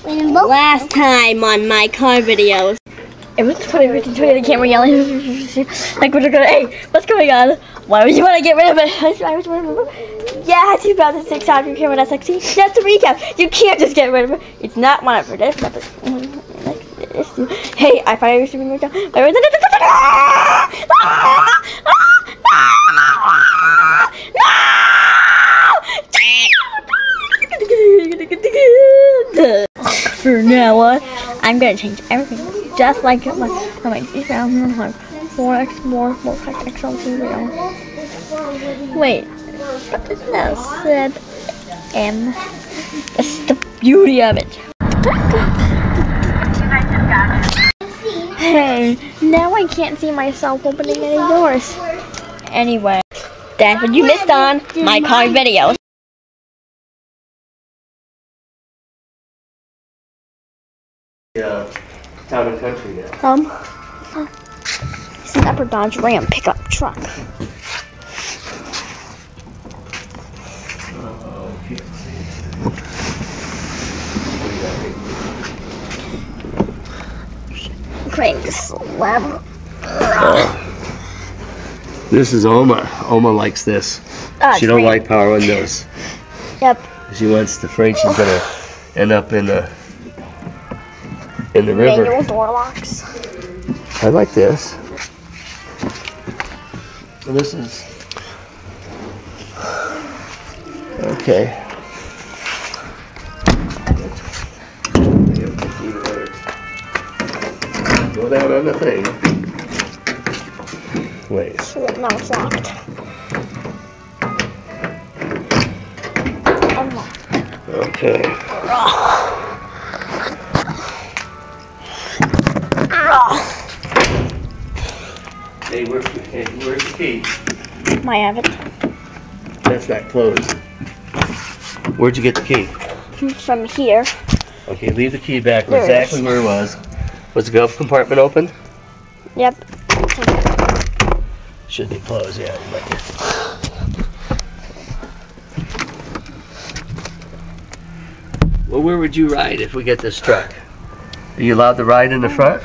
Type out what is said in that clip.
Last time on my car videos. It was 20, the camera yelling. Like, hey, what's going on? Why would you want to get rid of it? Yeah, 2006 Dodge Camera SXT. That's the recap. You can't just get rid of it. It's not one for this. Hey, I finally used to be moved down. For now on, I'm gonna change everything just like my 4x more XL2 video. Wait, what is that said? M. That's the beauty of it. Hey, now I can't see myself opening any doors. Anyway, that's what you missed on my car videos. Town and country now. This is an Upper Dodge Ram pickup truck. Crank this lever. This is Oma. Oma likes this. She don't like power windows. Yep. She wants the French. She's gonna end up in the river. Manual door locks. I like this. This is okay. Go down on the thing. Wait. No, it's locked. Unlocked. Okay. Hey, where's the key? I have it. That's not closed. Where'd you get the key? From here. Okay, leave the key back exactly where it was. Was the glove compartment open? Yep. Should be closed, yeah. Well, where would you ride if we get this truck? Are you allowed to ride in the front?